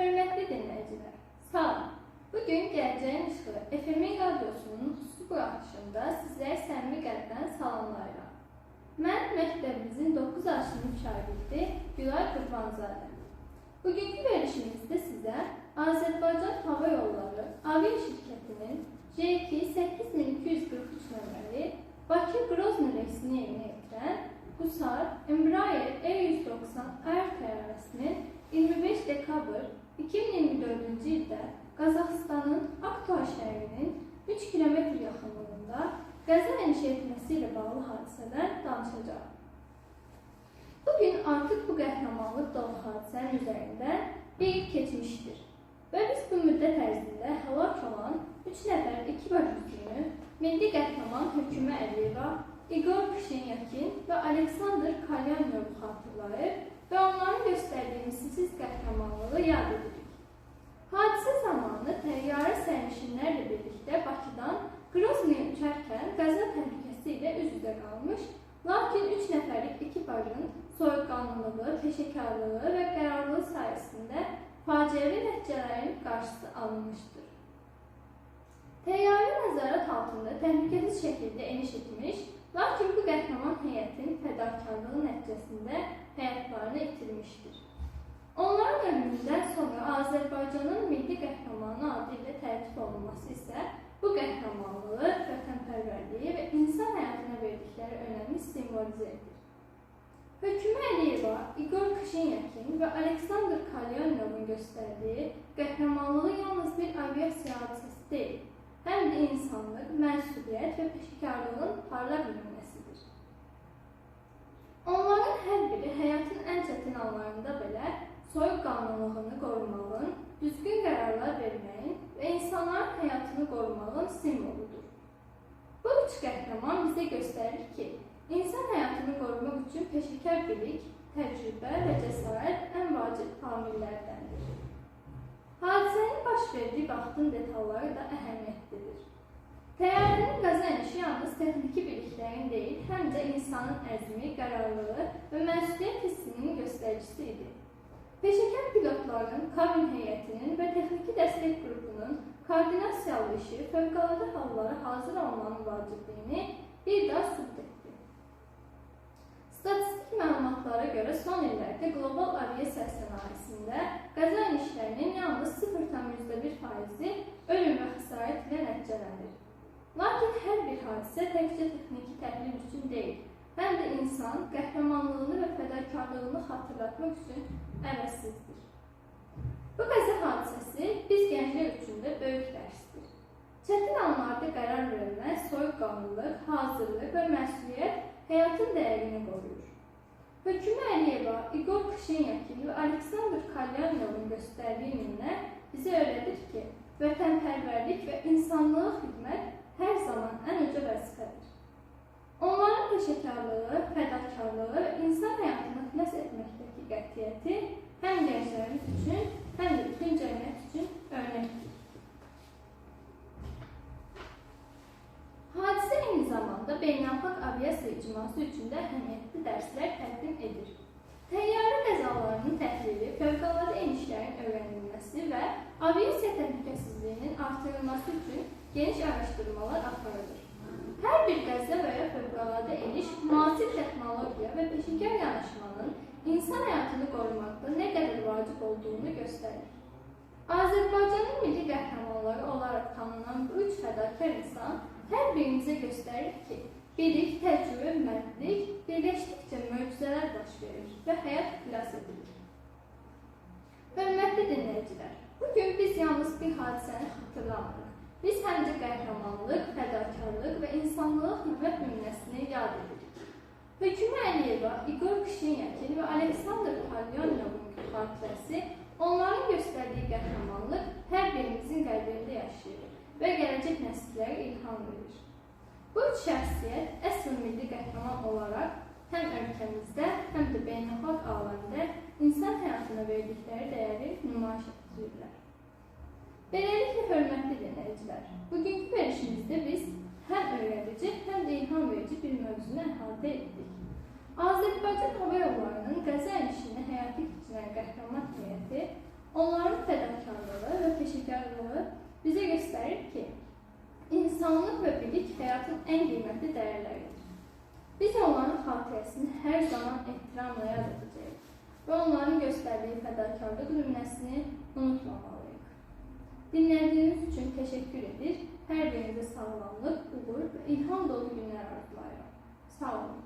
Hörmətli dinləyicilər, salam. Bugün Gələcəyin İşığı FM radiosunun xüsusi buraxışında sizləri səmimi qəlbdən salamlayıram. Mən məktəbimizin 9A sinif şagirdi Gülay Qurbanzadə. Bugünkü verilişimizdə sizə Azərbaycan Hava Yolları Avia şirkətinin J2-8243 nömrəli Bakı-Qrozno reysini yerinə yetirən Husar Embraer E190R təyyarəsinin 25 dekabr 2024-cü ildə Qazaxıstanın Aktoy şəhərinin 3 kilometr yaxınlığında qəza enişi etməsi ilə bağlı hadisədən danışacaq. Bugün artıq bu qəhrəmanlıq dolu hadisənin üzərindən bir il keçmişdir və biz bu müddət ərzində həlak olan 3 nəfər ekipaj üzvünü milli qəhrəman Hökümə Əliyeva, İqor Kişinyakin və Aleksandr Kalyanyovu xatırlayır və onların göstərdiyi misilsiz qəhrəmanlığı yad edirik. Hadisə zamanı təyyarə sərnişinlərlə birlikdə Bakıdan Qroznoya uçarkən qəza təhlükəsi ilə üz-üzə qalmış, lakin 3 nəfərlik ekipajın soyuqqanlılığı, peşəkarlığı və qərarlılığı sayəsində faciəvi nəticələrin qarşısı alınmışdır. Təyyarə nəzarət altında təhlükəsiz şəkildə eniş etmiş, lakin bu qəhrəman heyətin fədakarlığı nəticəsində həyatlarını itirmişdir. Onların ölümündən sonra Azərbaycanın milli qəhrəmanı adı ilə tərtib olunması isə bu qəhrəmanlığı, vətənpərvərliyi və insan həyatına verdikləri önəmi simvolizə edir. Hökümə Əliyeva, İqor Kişinyakin və Aleksandr Kalyanyovun göstərdiyi qəhrəmanlığı yalnız bir aviasiya hadisəsi deyil, həm də insanlıq, mənsubiyyət və peşəkarlığın parlaq nümunəsidir. Onların hər biri həyatın ən çətin anlarında belə soyuqqanlılığını qorumağın, düzgün qərarlar verməyin və insanların həyatını qorumağın simvoludur. Bu üç qəhrəman bizə göstərir ki, insan həyatını qorumaq üçün peşəkar bilik, təcrübə və cəsarət ən vacib amillərdəndir. Hadisənin baş verdiyi vaxtın detalları da əhəmiyyətlidir. Təyyarənin qəza enişi yalnız texniki biliklərin deyil, həm də insanın əzmi, qərarlılığı və məsuliyyət hissinin göstəricisi idi. Peşəkar pilotların, kabin heyətinin və texniki dəstək qrupunun koordinasiyalı işi fövqəladə hallara hazır olmanın vacibliyini bir daha sübut etdi. Statistik məlumatlara görə son illərdə qlobal aviasiya sənayesində qəza enişlərinin yalnız 0,1%-i ölüm və xəsarət ilə nəticələnir. Lakin hər bir hadisə təkcə texniki təhlil üçün deyil, həm də insan qəhrəmanlığını və fədakarlığını xatırlatmaq üçün əvəzsizdir. Bu qəza hadisəsi biz gənclər üçün də böyük dərsdir. Çətin anlarda qərar vermə, soyuqqanlılıq, hazırlıq və məsuliyyət həyatın dəyərini qoruyur. Hökümə Əliyeva, İqor Kişinyakin və Aleksandr Kalyanyovun göstərdiyi nümunə bizə öyrədir ki, vətənpərvərlik və insanlığa xidmət hər zaman ən uca vəzifədir. Onların peşəkarlığı, fədakarlığı və insan həyatını xilas etməkdəki qətiyyəti həm gənclərimiz üçün, həm də bütün cəmiyyət üçün örnəkdir. Hadisə eyni zamanda beynəlxalq aviasiya icması üçün də əhəmiyyətli dərslər təqdim edir. Təyyarə qəzalarının təhlili, fövqəladə enişlərin öyrənilməsi və aviasiya təhlükəsizliyinin artırılması üçün geniş araşdırmalar aparılır. Hər bir qəza və ya fövqəladə eniş müasir texnologiya və peşəkar yanaşmanın insan həyatını qorumaqda nə qədər vacib olduğunu göstərir. Azərbaycanın milli qəhrəmanları olaraq tanınan bu üç fədakar insan hər birimizə göstərir ki, bilik, təcrübə, mərdlik birləşdikcə möcüzələr baş verir və həyat xilas edilir. Hörmətli dinləyicilər, bugün biz yalnız bir hadisəni xatırlamırıq. Biz həm də qəhrəmanlıq, fədakarlıq və insanlığa xidmət nümunəsini yad edirik. Hökümə Əliyeva, İqor Kişinyakin və Aleksandr Kalyanyovun xatirəsi onların göstərdiyi qəhrəmanlıq hər birimizin qəlbində yaşayır və gələcək nəsillərə ilham verir. Bu üç şəxsiyyət əsl milli qəhrəman olaraq həm ölkəmizdə, həm də beynəlxalq aləmdə insan həyatına verdikləri dəyəri nümayiş etdirirlər. Beləliklə, hörmətli dinləyicilər, bugünkü verilişimizdə biz həm öyrədici, həm də ilham verici bir mövzunu əhatə etdik. Azərbaycan Hava Yollarının qəza enişini həyata keçirən qəhrəman heyəti onların peşəkarlığı bizə göstərir ki, insanlıq və birlik həyatın ən qiymətli dəyərləridir. Biz onların xatirəsini hər zaman ehtiramla yad edəcəyik və onların göstərdiyi fədakarlıq nümunəsini unutmamalıyıq. Dinlədiyiniz üçün təşəkkür edir, hər birinizə sağlamlıq, uğur və ilham dolu günlər arzulayıram. Sağ olun.